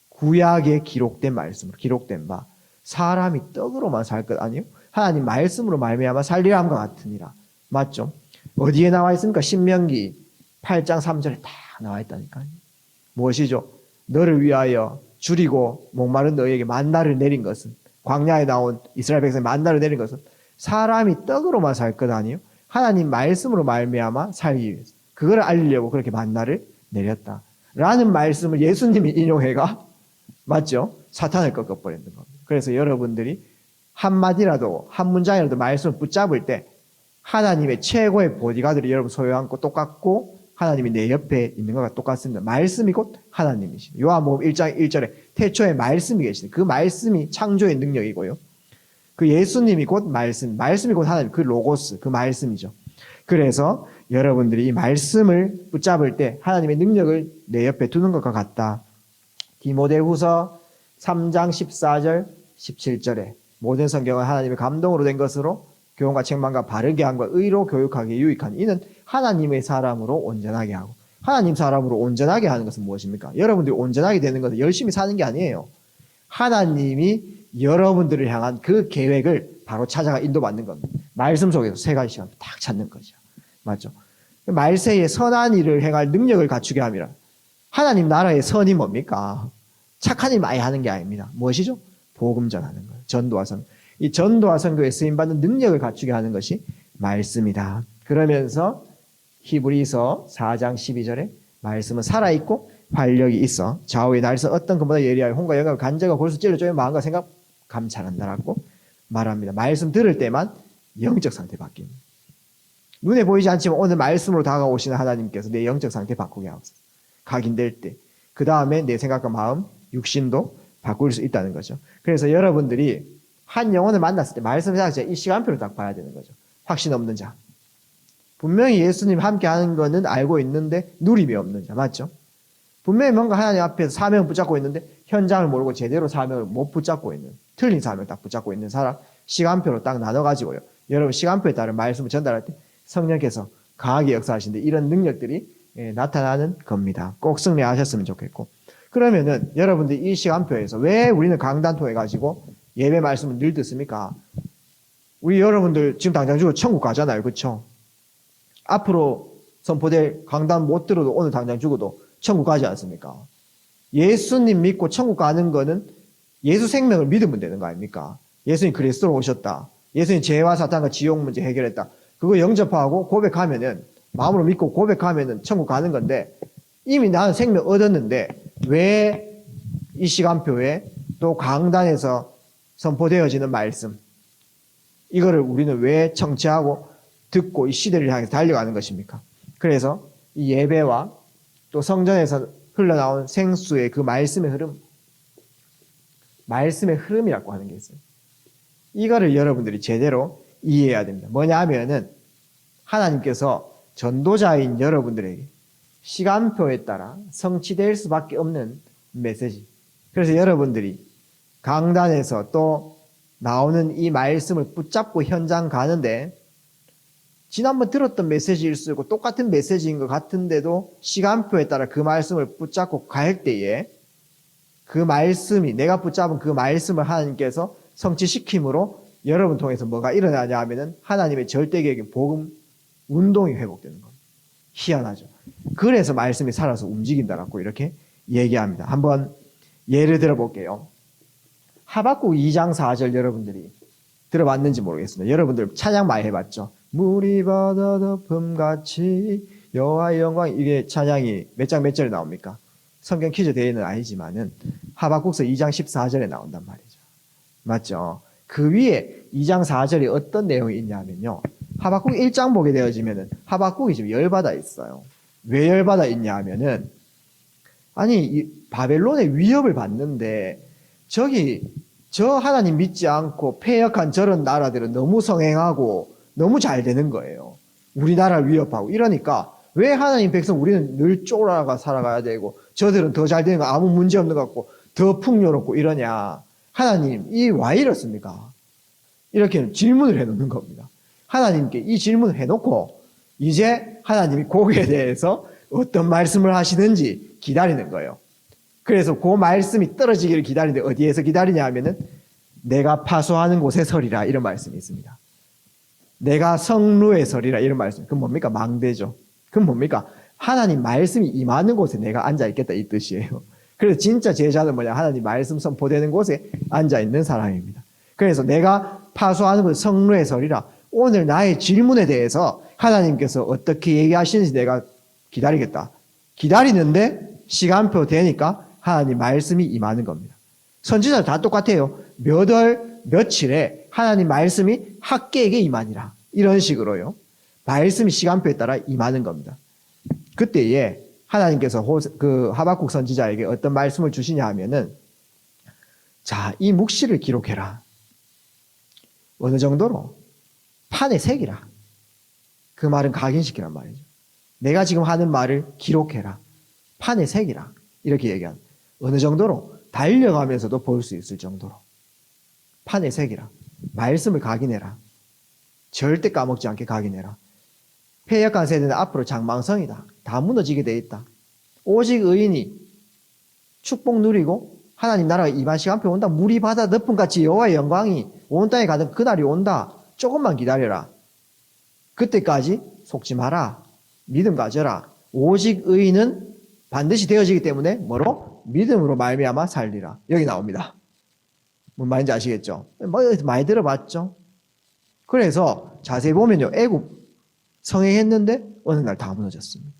구약에 기록된 말씀으로 기록된 바 사람이 떡으로만 살 것 아니요 하나님 말씀으로 말미암아 살리라 함과 같으니라. 맞죠? 어디에 나와 있습니까? 신명기 8장 3절에 다 나와 있다니까요. 무엇이죠? 너를 위하여 줄이고 목마른 너에게 만나를 내린 것은, 광야에 나온 이스라엘 백성이 만나를 내린 것은 사람이 떡으로만 살 것 아니요 하나님 말씀으로 말미암아 살기 위해서 그걸 알리려고 그렇게 만나를 내렸다 라는 말씀을 예수님이 인용해가 맞죠? 사탄을 꺾어버리는 겁니다. 그래서 여러분들이 한마디라도 한 문장이라도 말씀을 붙잡을 때 하나님의 최고의 보디가드를 여러분 소유한 것 똑같고 하나님이 내 옆에 있는 것과 똑같습니다. 말씀이 곧 하나님이시죠. 요한복음 1장 1절에 태초에 말씀이 계시네. 그 말씀이 창조의 능력이고요. 그 예수님이 곧 말씀이 곧 하나님, 그 로고스, 그 말씀이죠. 그래서 여러분들이 이 말씀을 붙잡을 때 하나님의 능력을 내 옆에 두는 것과 같다. 디모데후서 3장 14절 17절에 모든 성경은 하나님의 감동으로 된 것으로 교훈과 책망과 바르게 함과 의로 교육하기에 유익한 이는 하나님의 사람으로 온전하게 하고, 하나님 사람으로 온전하게 하는 것은 무엇입니까? 여러분들이 온전하게 되는 것은 열심히 사는 게 아니에요. 하나님이 여러분들을 향한 그 계획을 바로 찾아가 인도받는 겁니다. 말씀 속에서 3가지 시간 딱 찾는 거죠. 맞죠? 말세에 선한 일을 행할 능력을 갖추게 함이라. 하나님 나라의 선이 뭡니까? 착한 일 많이 하는 게 아닙니다. 무엇이죠? 복음 전하는 거예요. 전도와 선교. 이 전도와 선교에 쓰임받는 능력을 갖추게 하는 것이 말씀이다. 그러면서 히브리서 4장 12절에 말씀은 살아있고 활력이 있어 좌우의 날선 어떤 것보다 예리하여 혼과 영과 간절과 골수 찔러 쪼여 마음과 생각 감찰한다라고 말합니다. 말씀 들을 때만 영적 상태 바뀝니다. 눈에 보이지 않지만 오늘 말씀으로 다가오시는 하나님께서 내 영적 상태 바꾸게 하옵소서. 각인될 때 그 다음에 내 생각과 마음, 육신도 바꿀 수 있다는 거죠. 그래서 여러분들이 한 영혼을 만났을 때 말씀 생각자 이 시간표를 딱 봐야 되는 거죠. 확신 없는 자. 분명히 예수님 함께 하는 거는 알고 있는데 누림이 없는 자. 맞죠? 분명히 뭔가 하나님 앞에서 사명을 붙잡고 있는데 현장을 모르고 제대로 사명을 못 붙잡고 있는, 틀린 사명을 딱 붙잡고 있는 사람, 시간표로 딱 나눠가지고요. 여러분 시간표에 따른 말씀을 전달할 때 성령께서 강하게 역사하시는데 이런 능력들이 나타나는 겁니다. 꼭 승리하셨으면 좋겠고. 그러면은 여러분들 이 시간표에서 왜 우리는 강단 통해 가지고 예배 말씀을 늘 듣습니까? 우리 여러분들 지금 당장 죽어 천국 가잖아요. 그렇죠? 앞으로 선포될 강단 못 들어도 오늘 당장 죽어도 천국 가지 않습니까? 예수님 믿고 천국 가는 거는 예수 생명을 믿으면 되는 거 아닙니까? 예수님 그리스도로 오셨다. 예수님 죄와 사탄과 지옥 문제 해결했다. 그거 영접하고 고백하면은, 마음으로 믿고 고백하면은 천국 가는 건데, 이미 나는 생명 얻었는데 왜 이 시간표에 또 강단에서 선포되어지는 말씀, 이거를 우리는 왜 청취하고 듣고 이 시대를 향해서 달려가는 것입니까? 그래서 이 예배와 또 성전에서 흘러나온 생수의 그 말씀의 흐름, 말씀의 흐름이라고 하는 게 있어요. 이거를 여러분들이 제대로 이해해야 됩니다. 뭐냐 하면은 하나님께서 전도자인 여러분들에게 시간표에 따라 성취될 수밖에 없는 메시지. 그래서 여러분들이 강단에서 또 나오는 이 말씀을 붙잡고 현장 가는데, 지난번 들었던 메시지일 수 있고 똑같은 메시지인 것 같은데도 시간표에 따라 그 말씀을 붙잡고 갈 때에 그 말씀이, 내가 붙잡은 그 말씀을 하나님께서 성취시킴으로 여러분 통해서 뭐가 일어나냐 하면은 하나님의 절대 계획인 복음 운동이 회복되는 겁니다. 희한하죠. 그래서 말씀이 살아서 움직인다라고 이렇게 얘기합니다. 한번 예를 들어 볼게요. 하박국 2장 4절 여러분들이 들어봤는지 모르겠습니다. 여러분들 찬양 많이 해봤죠? 물이 바다 덮음같이 여호와의 영광, 이게 찬양이 몇 장 몇 절에 나옵니까? 성경 퀴즈 대회는 아니지만은 하박국서 2장 14절에 나온단 말이죠. 맞죠? 그 위에 2장 4절에 어떤 내용이 있냐면요. 하박국 1장 보게 되어지면은 하박국이 지금 열받아 있어요. 왜 열받아 있냐 하면은, 아니 이 바벨론의 위협을 받는데 저 하나님 믿지 않고 패역한 저런 나라들은 너무 성행하고 너무 잘 되는 거예요. 우리나라를 위협하고 이러니까 왜 하나님 백성 우리는 늘 쫄아가 살아가야 되고 저들은 더 잘 되는 거 아무 문제 없는 것 같고 더 풍요롭고 이러냐. 하나님 이 왜 이렇습니까? 이렇게 질문을 해놓는 겁니다. 하나님께 이 질문을 해놓고 이제 하나님이 거기에 대해서 어떤 말씀을 하시는지 기다리는 거예요. 그래서 그 말씀이 떨어지기를 기다리는데 어디에서 기다리냐 하면은 내가 파수하는 곳에 서리라, 이런 말씀이 있습니다. 내가 성루에 서리라, 이런 말씀. 그건 뭡니까? 망대죠. 그건 뭡니까? 하나님 말씀이 임하는 곳에 내가 앉아있겠다, 이 뜻이에요. 그래서 진짜 제자는 뭐냐? 하나님 말씀 선포되는 곳에 앉아있는 사람입니다. 그래서 내가 파수하는 곳에 성루에 서리라. 오늘 나의 질문에 대해서 하나님께서 어떻게 얘기하시는지 내가 기다리겠다. 기다리는데 시간표 되니까 하나님 말씀이 임하는 겁니다. 선지자들 다 똑같아요. 몇 월 며칠에 하나님 말씀이 학계에게 임하니라. 이런 식으로요. 말씀이 시간표에 따라 임하는 겁니다. 그때에 하나님께서 그 하박국 선지자에게 어떤 말씀을 주시냐 하면은, 자, 이 묵시를 기록해라. 어느 정도로? 판에 새기라. 그 말은 각인시키란 말이죠. 내가 지금 하는 말을 기록해라. 판에 새기라. 이렇게 얘기한. 어느 정도로? 달려가면서도 볼 수 있을 정도로. 판에 새기라. 말씀을 각인해라. 절대 까먹지 않게 각인해라. 패역한 세대는 앞으로 장망성이다. 다 무너지게 돼 있다. 오직 의인이 축복 누리고 하나님 나라가 임한 시간표 온다. 물이 바다 덮음같이 여호와의 영광이 온 땅에 가는 그날이 온다. 조금만 기다려라. 그때까지 속지 마라. 믿음 가져라. 오직 의인은 반드시 되어지기 때문에 뭐로? 믿음으로 말미암아 살리라. 여기 나옵니다. 뭔 말인지 아시겠죠? 뭐 많이 들어봤죠? 그래서 자세히 보면요. 애굽 성행했는데 어느 날 다 무너졌습니다.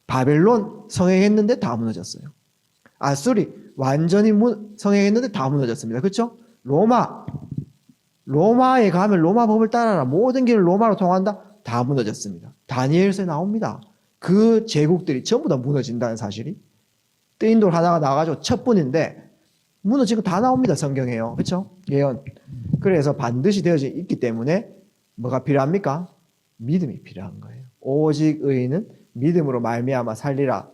바벨론 성행했는데 다 무너졌어요. 아수리 완전히 성행했는데 다 무너졌습니다. 그렇죠? 로마에 가면 로마 법을 따라라. 모든 길을 로마로 통한다. 다 무너졌습니다. 다니엘서에 나옵니다. 그 제국들이 전부 다 무너진다는 사실이. 뜨인 돌 하나가 나와가지고 첩분인데 무너지고 다 나옵니다. 성경에요. 그렇죠? 예언. 그래서 반드시 되어져 있기 때문에 뭐가 필요합니까? 믿음이 필요한 거예요. 오직 의인은 믿음으로 말미암아 살리라.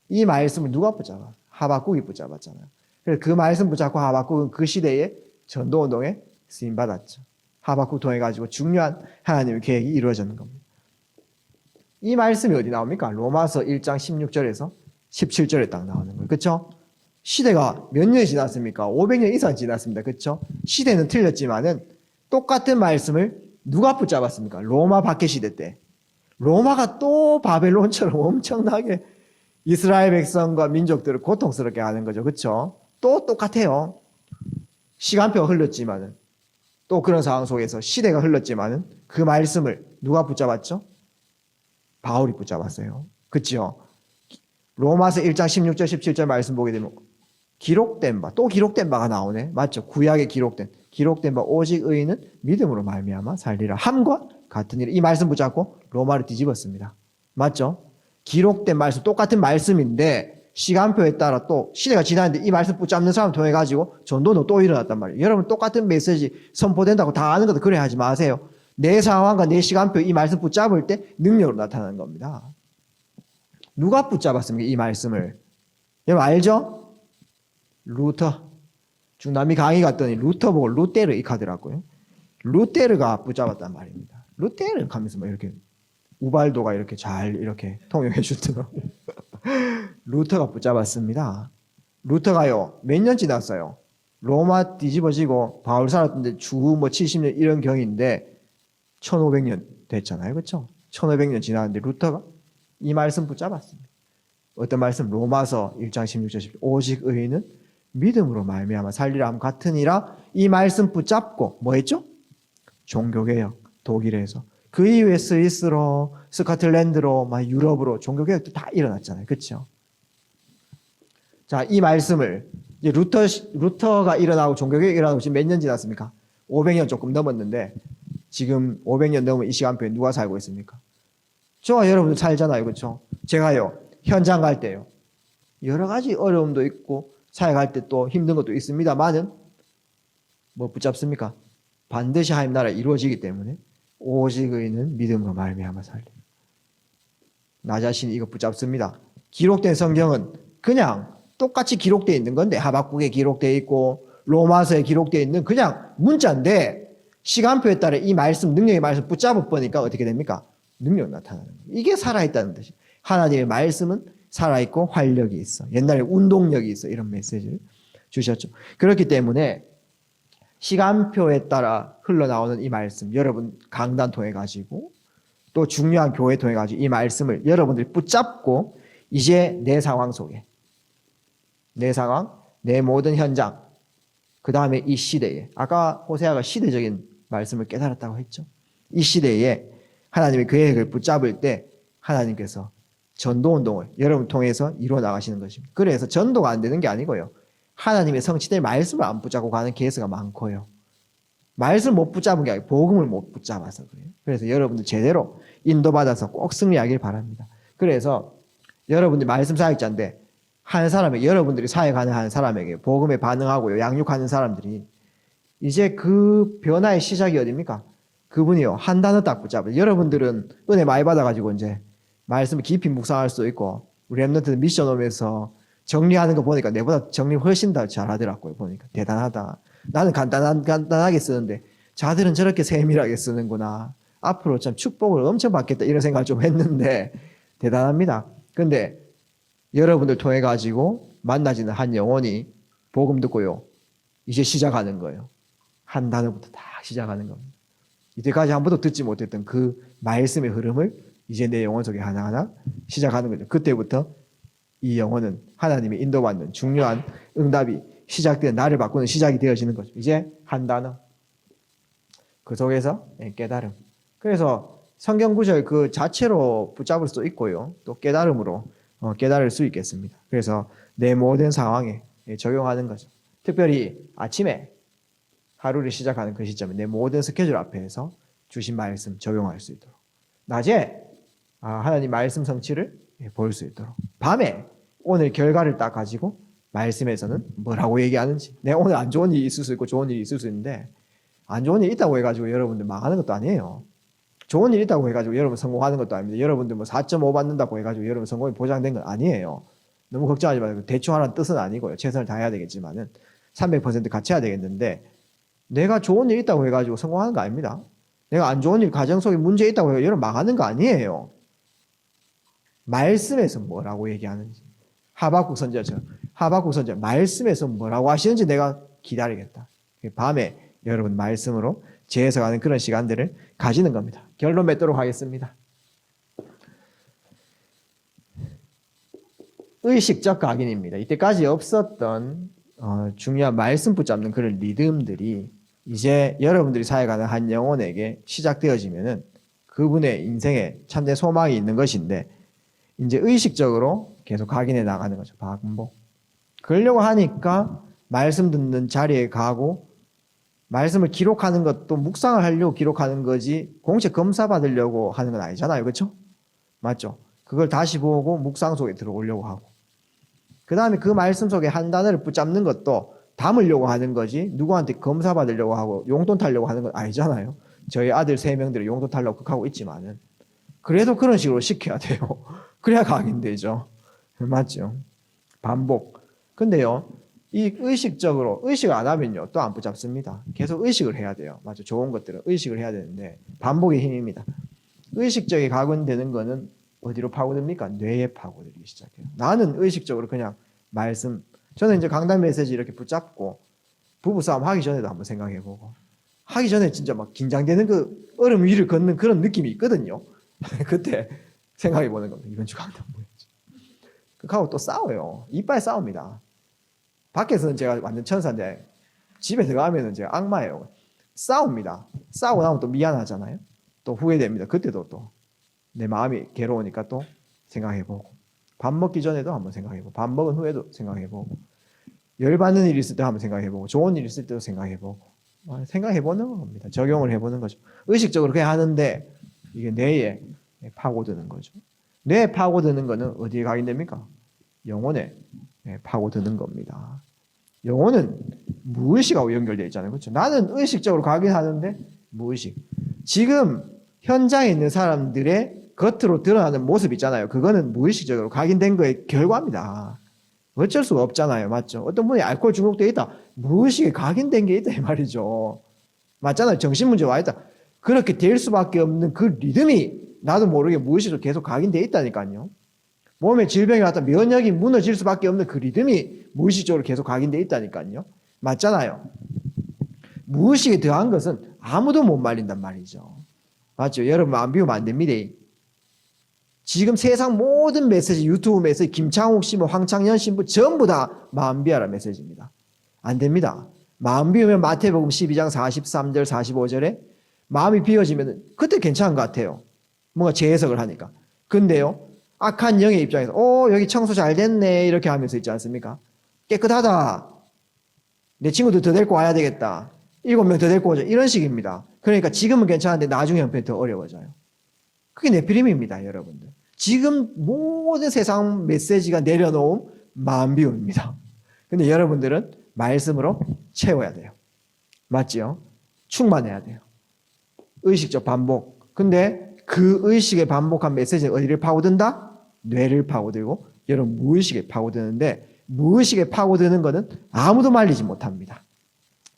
이 말씀을 누가 붙잡아? 하박국이 붙잡았잖아요. 그래서 그 말씀 붙잡고 하박국은 그 시대에 전도운동에 쓰임받았죠. 하박국 통해 가지고 중요한 하나님의 계획이 이루어지는 겁니다. 이 말씀이 어디 나옵니까? 로마서 1장 16절에서 17절에 딱 나오는 거예요. 그렇죠? 시대가 몇 년이 지났습니까? 500년 이상 지났습니다. 그렇죠? 시대는 틀렸지만은 똑같은 말씀을 누가 붙잡았습니까? 로마 박해 시대 때. 로마가 또 바벨론처럼 엄청나게 이스라엘 백성과 민족들을 고통스럽게 하는 거죠. 그렇죠? 또 똑같아요. 시간표가 흘렀지만은 또 그런 상황 속에서 시대가 흘렀지만은 그 말씀을 누가 붙잡았죠? 바울이 붙잡았어요. 그렇죠? 로마서 1장 16절 17절 말씀 보게 되면 기록된 바, 또 기록된 바가 나오네. 맞죠? 구약에 기록된 바 오직 의인은 믿음으로 말미암아 살리라. 함과 같은 일. 이 말씀 붙잡고 로마를 뒤집었습니다. 맞죠? 기록된 말씀, 똑같은 말씀인데 시간표에 따라 또 시대가 지났는데 이 말씀 붙잡는 사람 통해 가지고 전도는 또 일어났단 말이에요. 여러분 똑같은 메시지 선포된다고 다 아는 것도 그래 하지 마세요. 내 상황과 내 시간표 이 말씀 붙잡을 때 능력으로 나타나는 겁니다. 누가 붙잡았습니까? 이 말씀을. 여러분 알죠? 루터. 중남미 강의 갔더니 루터 보고 루테르 이 카더라고요. 루테르가 붙잡았단 말입니다. 루테르 하면서 뭐 이렇게 우발도가 이렇게 잘 이렇게 통역해 주더라고요. 루터가 붙잡았습니다. 루터가요 몇 년 지났어요? 로마 뒤집어지고 바울 살았는데 주 뭐 70년 이런 경인데 1500년 됐잖아요. 그렇죠? 1500년 지났는데 루터가 이 말씀 붙잡았습니다. 어떤 말씀? 로마서 1장 16절 17절. 오직 의인은 믿음으로 말미암아 살리라 함 같으니라. 이 말씀 붙잡고 뭐 했죠? 종교개혁 독일에서 그 이후에 스위스로 스코틀랜드로 막 유럽으로 종교개혁도 다 일어났잖아요. 그렇죠? 자, 이 말씀을 이제 루터가 일어나고 종교개혁이 일어나고 지금 몇 년 지났습니까? 500년 조금 넘었는데 지금 500년 넘은 이 시간표에 누가 살고 있습니까? 저와 여러분들 살잖아요. 그렇죠? 제가요 현장 갈 때요 여러 가지 어려움도 있고 사역할 때 또 힘든 것도 있습니다만은 뭐 붙잡습니까? 반드시 하나님 나라 이루어지기 때문에 오직 의인은 믿음으로 말미암아 살리라. 나 자신이 이거 붙잡습니다. 기록된 성경은 그냥 똑같이 기록되어 있는 건데 하박국에 기록되어 있고 로마서에 기록되어 있는 그냥 문자인데 시간표에 따라 이 말씀 능력의 말씀 붙잡아 보니까 어떻게 됩니까? 능력 나타나는 거예요. 이게 살아있다는 뜻이에요. 하나님의 말씀은 살아있고 활력이 있어. 옛날에 운동력이 있어. 이런 메시지를 주셨죠. 그렇기 때문에 시간표에 따라 흘러나오는 이 말씀 여러분 강단 통해 가지고 또 중요한 교회 통해 가지고 이 말씀을 여러분들이 붙잡고 이제 내 상황 속에 내 상황, 내 모든 현장 그 다음에 이 시대에 아까 호세아가 시대적인 말씀을 깨달았다고 했죠. 이 시대에 하나님의 계획을 붙잡을 때 하나님께서 전도운동을 여러분 통해서 이루어 나가시는 것입니다. 그래서 전도가 안 되는 게 아니고요. 하나님의 성취될 말씀을 안 붙잡고 가는 케이스가 많고요. 말씀을 못 붙잡은 게 아니고 복음을 못 붙잡아서 그래요. 그래서 여러분들 제대로 인도받아서 꼭 승리하길 바랍니다. 그래서 여러분들이 말씀 사역자인데 한 사람에게, 여러분들이 사역하는 한 사람에게 복음에 반응하고요, 양육하는 사람들이 이제 그 변화의 시작이 어딥니까? 그분이요, 한 단어 딱 붙잡아요. 여러분들은 은혜 많이 받아가지고 이제 말씀을 깊이 묵상할 수도 있고, 우리 랩런트 미션 오면서 정리하는 거 보니까 내보다 정리 훨씬 더 잘하더라고요. 보니까 대단하다. 나는 간단하게 쓰는데 자들은 저렇게 세밀하게 쓰는구나. 앞으로 참 축복을 엄청 받겠다 이런 생각을 좀 했는데 대단합니다. 근데 여러분들 통해 가지고 만나지는 한 영혼이 복음 듣고요, 이제 시작하는 거예요. 한 단어부터 다 시작하는 겁니다. 이때까지 한 번도 듣지 못했던 그 말씀의 흐름을 이제 내 영혼 속에 하나하나 시작하는 거죠. 그때부터 이 영혼은 하나님의 인도받는 중요한 응답이 시작된, 나를 바꾸는 시작이 되어지는 거죠. 이제 한 단어, 그 속에서 깨달음. 그래서 성경 구절 그 자체로 붙잡을 수도 있고요, 또 깨달음으로 깨달을 수 있겠습니다. 그래서 내 모든 상황에 적용하는 거죠. 특별히 아침에 하루를 시작하는 그 시점에 내 모든 스케줄 앞에서 주신 말씀 적용할 수 있도록, 낮에 하나님 말씀 성취를 볼 수 있도록, 밤에 오늘 결과를 딱 가지고 말씀에서는 뭐라고 얘기하는지. 내가 오늘 안 좋은 일이 있을 수 있고 좋은 일이 있을 수 있는데, 안 좋은 일이 있다고 해가지고 여러분들 망하는 것도 아니에요. 좋은 일이 있다고 해가지고 여러분 성공하는 것도 아닙니다. 여러분들 뭐 4.5 받는다고 해가지고 여러분 성공이 보장된 건 아니에요. 너무 걱정하지 마세요. 대충 하라는 뜻은 아니고요. 최선을 다해야 되겠지만은 300% 같이 해야 되겠는데, 내가 좋은 일 있다고 해가지고 성공하는 거 아닙니다. 내가 안 좋은 일, 가정 속에 문제 있다고 해서 여러분 망하는 거 아니에요. 말씀에서 뭐라고 얘기하는지. 하박국 선지자처럼 하박국 선지자 말씀에서 뭐라고 하시는지 내가 기다리겠다. 밤에 여러분 말씀으로 재해석하는 그런 시간들을 가지는 겁니다. 결론 맺도록 하겠습니다. 의식적 각인입니다. 이때까지 없었던 중요한 말씀 붙잡는 그런 리듬들이 이제 여러분들이 사역하는 한 영혼에게 시작되어지면은 그분의 인생에 참된 소망이 있는 것인데, 이제 의식적으로 계속 각인해 나가는 거죠. 반복. 그러려고 하니까 말씀 듣는 자리에 가고, 말씀을 기록하는 것도 묵상을 하려고 기록하는 거지 공식 검사 받으려고 하는 건 아니잖아요. 그렇죠? 맞죠? 그걸 다시 보고 묵상 속에 들어오려고 하고, 그 다음에 그 말씀 속에 한 단어를 붙잡는 것도 담으려고 하는 거지 누구한테 검사 받으려고 하고 용돈 타려고 하는 건 아니잖아요. 저희 아들 3명들이 용돈 타려고 하고 있지만은 그래도 그런 식으로 시켜야 돼요. 그래야 각인되죠. 맞죠? 반복. 근데요, 이 의식적으로, 의식을 안 하면요, 또 안 붙잡습니다. 계속 의식을 해야 돼요. 맞죠? 좋은 것들은 의식을 해야 되는데, 반복의 힘입니다. 의식적이 각인되는 거는 어디로 파고듭니까? 뇌에 파고들기 시작해요. 나는 의식적으로 그냥 말씀, 저는 이제 강단 메시지 이렇게 붙잡고, 부부싸움 하기 전에도 한번 생각해보고, 하기 전에 진짜 막 긴장되는 그 얼음 위를 걷는 그런 느낌이 있거든요. 그때 생각해보는 겁니다. 이번 주 강단 뭐였지? 그하고 또 싸워요. 이빨 싸웁니다. 밖에서는 제가 완전 천사인데 집에 들어가면 제가 악마예요. 싸웁니다. 싸우고 나면 또 미안하잖아요. 또 후회됩니다. 그때도 또 내 마음이 괴로우니까 또 생각해보고, 밥 먹기 전에도 한번 생각해보고, 밥 먹은 후에도 생각해보고, 열받는 일이 있을 때 한번 생각해보고, 좋은 일이 있을 때도 생각해보고, 생각해보는 겁니다. 적용을 해보는 거죠. 의식적으로 그냥 하는데 이게 뇌에 파고드는 거죠. 뇌에 파고드는 거는 어디에 각인됩니까? 영혼에 파고드는 겁니다. 영혼은 무의식하고 연결되어 있잖아요. 그렇죠? 나는 의식적으로 각인하는데 무의식. 지금 현장에 있는 사람들의 겉으로 드러나는 모습 있잖아요. 그거는 무의식적으로 각인된 거의 결과입니다. 어쩔 수가 없잖아요. 맞죠? 어떤 분이 알코올 중독되어 있다. 무의식에 각인된 게 있다 이 말이죠. 맞잖아요. 정신문제가 와 있다. 그렇게 될 수밖에 없는 그 리듬이 나도 모르게 무의식으로 계속 각인되어 있다니까요. 몸에 질병이 왔다 면역이 무너질 수밖에 없는 그 리듬이 무의식적으로 계속 각인되어 있다니까요. 맞잖아요. 무의식에 더한 것은 아무도 못 말린단 말이죠. 맞죠? 여러분 안 비우면 안 됩니다. 지금 세상 모든 메시지, 유튜브 메시지, 김창욱 신부, 황창현 신부 전부 다 마음 비우라 메시지입니다. 안 됩니다. 마음 비우면 마태복음 12장 43절 45절에 마음이 비워지면 그때 괜찮은 것 같아요. 뭔가 재해석을 하니까. 근데요, 악한 영의 입장에서 여기 청소 잘 됐네 이렇게 하면서 있지 않습니까? 깨끗하다. 내 친구들 더 데리고 와야 되겠다. 7명 더 데리고 오자. 이런 식입니다. 그러니까 지금은 괜찮은데 나중에 형편이 더 어려워져요. 그게 네피림입니다, 여러분들. 지금 모든 세상 메시지가 내려놓은 마음비움입니다. 근데 여러분들은 말씀으로 채워야 돼요. 맞지요? 충만해야 돼요. 의식적 반복. 근데 그 의식의 반복한 메시지는 어디를 파고든다? 뇌를 파고들고 여러분 무의식에 파고드는데 무의식에 파고드는 것은 아무도 말리지 못합니다.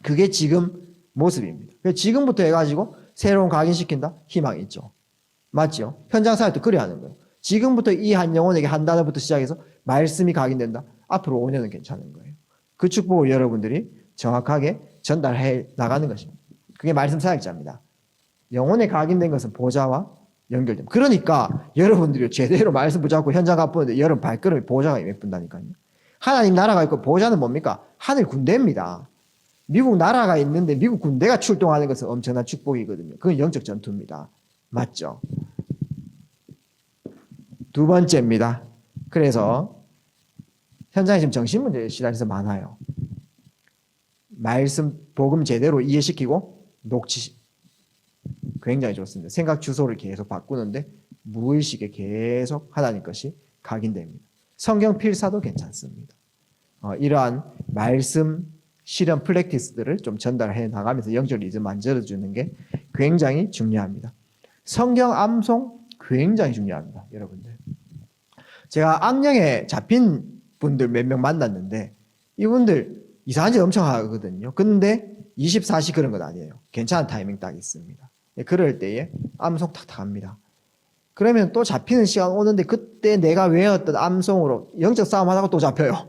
그게 지금 모습입니다. 그래서 지금부터 해가지고 새로운 각인시킨다? 희망이 있죠. 맞죠? 현장 사역도 그래야 하는 거예요. 지금부터 이 한 영혼에게 한 단어부터 시작해서 말씀이 각인된다? 앞으로 5년은 괜찮은 거예요. 그 축복을 여러분들이 정확하게 전달해 나가는 것입니다. 그게 말씀 사역자입니다. 영혼에 각인된 것은 보좌와 연결됩니다. 그러니까 여러분들이 제대로 말씀 붙잡고 현장 가보는데 여러분 발걸음이 보좌가 예쁜다니까요. 하나님 나라가 있고 보좌는 뭡니까? 하늘 군대입니다. 미국 나라가 있는데 미국 군대가 출동하는 것은 엄청난 축복이거든요. 그건 영적 전투입니다. 맞죠? 두 번째입니다. 그래서 현장에 지금 정신문제에 시달려서 많아요. 말씀, 복음 제대로 이해시키고 녹취 굉장히 좋습니다. 생각 주소를 계속 바꾸는데 무의식에 계속 하나님 것이 각인됩니다. 성경 필사도 괜찮습니다. 이러한 말씀 실현 플랙티스들을 좀 전달해 나가면서 영적 리듬 만들어주는 게 굉장히 중요합니다. 성경 암송 굉장히 중요합니다. 여러분들. 제가 악령에 잡힌 분들 몇 명 만났는데 이분들 이상한 짓 엄청 하거든요. 근데 24시 그런 건 아니에요. 괜찮은 타이밍 딱 있습니다. 그럴 때에 암송 탁탁 합니다. 그러면 또 잡히는 시간 오는데 그때 내가 외웠던 암송으로 영적 싸움 하다가 또 잡혀요.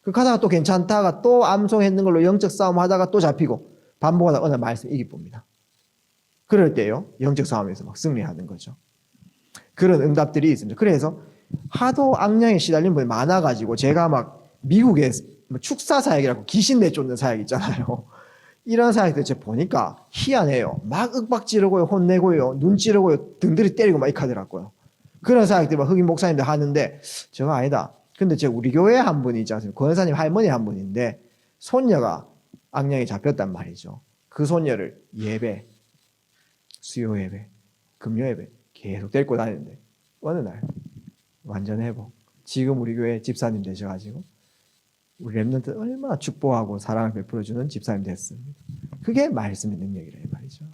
그 하다가 또 괜찮다가 또 암송했는 걸로 영적 싸움 하다가 또 잡히고 반복하다가 어느 말씀 이기봅니다. 그럴 때요. 영적 싸움에서 막 승리하는 거죠. 그런 응답들이 있습니다. 그래서 하도 악령에 시달린 분이 많아가지고 제가 막 미국에 축사 사역이라고 귀신 내쫓는 사역 있잖아요. 이런 사역들 제가 보니까 희한해요. 막 윽박 지르고요, 혼내고요, 눈 찌르고요, 등들이 때리고 막 이렇게 하더라고요. 그런 사역들 막 흑인 목사님들 하는데 저거 아니다. 근데 제가 우리 교회 한 분이 있지 않습니까? 권사님 할머니 한 분인데 손녀가 악령에 잡혔단 말이죠. 그 손녀를 예배, 수요 예배, 금요 예배 계속 데리고 다니는데 어느 날 완전 회복. 지금 우리 교회 집사님 되셔가지고 우리 랩런트 얼마나 축복하고 사랑을 베풀어주는 집사님 됐습니다. 그게 말씀의 능력이라 이 말이죠.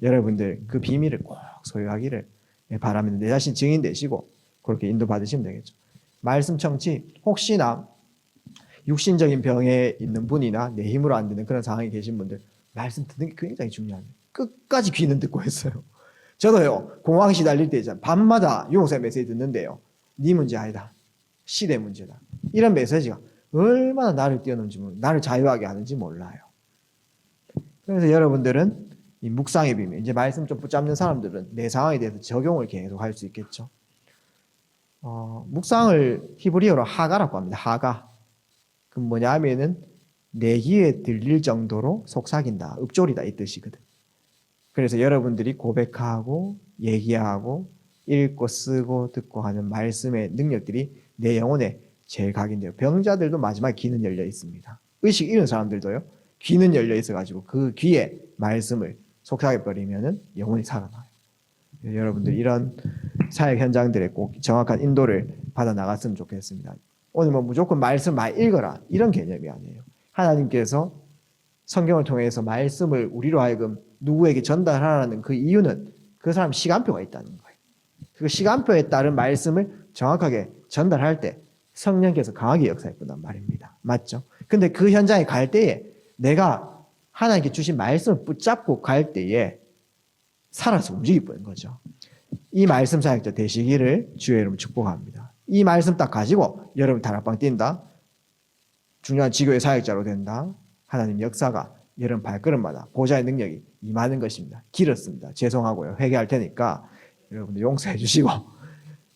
여러분들 그 비밀을 꼭 소유하기를 바라면서 내 자신 증인 되시고 그렇게 인도받으시면 되겠죠. 말씀 청취 혹시나 육신적인 병에 있는 분이나 내 힘으로 안 되는 그런 상황에 계신 분들 말씀 듣는 게 굉장히 중요합니다. 끝까지 귀는 듣고 했어요. 저도요 공황 시달릴 때 있잖아요. 밤마다 유목사님 메시지 듣는데요. 네 문제 아니다. 시대 문제다. 이런 메시지가 얼마나 나를 뛰어넘는지 나를 자유하게 하는지 몰라요. 그래서 여러분들은 이 묵상의 비밀, 이제 말씀 좀 붙잡는 사람들은 내 상황에 대해서 적용을 계속 할 수 있겠죠. 묵상을 히브리어로 하가라고 합니다. 하가. 그 뭐냐 하면은 내 귀에 들릴 정도로 속삭인다, 읊조리다 이 뜻이거든. 그래서 여러분들이 고백하고 얘기하고 읽고 쓰고 듣고 하는 말씀의 능력들이 내 영혼에 제일 각인돼요. 병자들도 마지막에 귀는 열려 있습니다. 의식 잃은 사람들도요. 귀는 열려 있어가지고 그 귀에 말씀을 속삭여버리면은 영혼이 살아나요. 여러분들 이런 사역 현장들에 꼭 정확한 인도를 받아 나갔으면 좋겠습니다. 오늘 뭐 무조건 말씀 많이 읽어라 이런 개념이 아니에요. 하나님께서 성경을 통해서 말씀을 우리로 하여금 누구에게 전달하라는 그 이유는 그 사람 시간표가 있다는 거예요. 그 시간표에 따른 말씀을 정확하게 전달할 때 성령께서 강하게 역사했구나 말입니다. 맞죠? 근데 그 현장에 갈 때에 내가 하나님께 주신 말씀을 붙잡고 갈 때에 살아서 움직이는 거죠. 이 말씀 사역자 되시기를 주의 이름으로 축복합니다. 이 말씀 딱 가지고 여러분 다락방 뛴다. 중요한 지교의 사역자로 된다. 하나님 역사가 여러분 발걸음마다 보좌의 능력이 임하는 것입니다. 길었습니다. 죄송하고요. 회개할 테니까 여러분들 용서해 주시고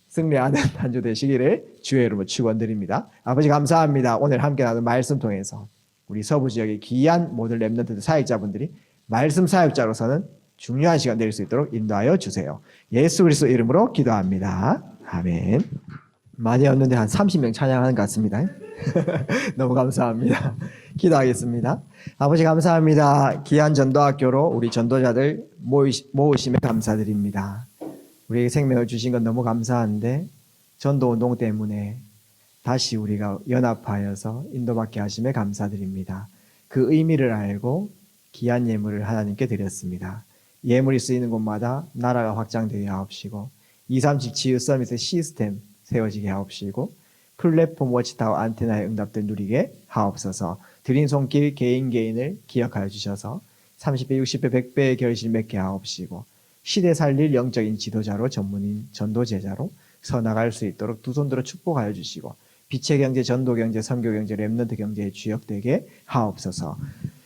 승리하는 한 주 되시기를 주의 이름으로 축원드립니다. 아버지 감사합니다. 오늘 함께 나눈 말씀 통해서 우리 서부 지역의 귀한 모든 렘넌트 사역자분들이 말씀 사역자로서는 중요한 시간 될 수 있도록 인도하여 주세요. 예수 그리스도 이름으로 기도합니다. 아멘. 많이 없는데 한 30명 찬양하는 것 같습니다. 너무 감사합니다. 기도하겠습니다. 아버지 감사합니다. 귀한 전도학교로 우리 전도자들 모으심에 감사드립니다. 우리에게 생명을 주신 건 너무 감사한데 전도운동 때문에 다시 우리가 연합하여서 인도받게 하심에 감사드립니다. 그 의미를 알고 귀한 예물을 하나님께 드렸습니다. 예물이 쓰이는 곳마다 나라가 확장되게 하옵시고 237 치유 서밋의 시스템 세워지게 하옵시고 플랫폼 워치타워 안테나의 응답들 누리게 하옵소서. 드린 손길 개인을 기억하여 주셔서 30배, 60배, 100배의 결실 맺게 하옵시고 시대 살릴 영적인 지도자로 전문인 전도 제자로 서나갈 수 있도록 두 손 들어 축복하여 주시고 빛의 경제, 전도 경제, 선교 경제, 렘넌트 경제의 주역되게 하옵소서.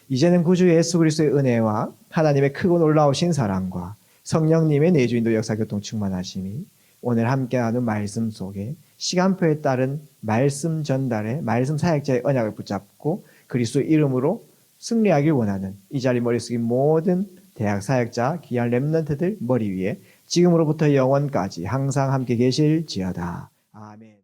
이제는 구주 예수 그리스도의 은혜와 하나님의 크고 놀라우신 사랑과 성령님의 내주인도 역사 교통 충만하심이 오늘 함께하는 말씀 속에 시간표에 따른 말씀 전달에 말씀 사역자의 언약을 붙잡고 그리스도 이름으로 승리하길 원하는 이 자리 머리 숙인 모든 대학 사역자 귀한 렘넌트들 머리 위에 지금으로부터 영원까지 항상 함께 계실지어다. 아멘.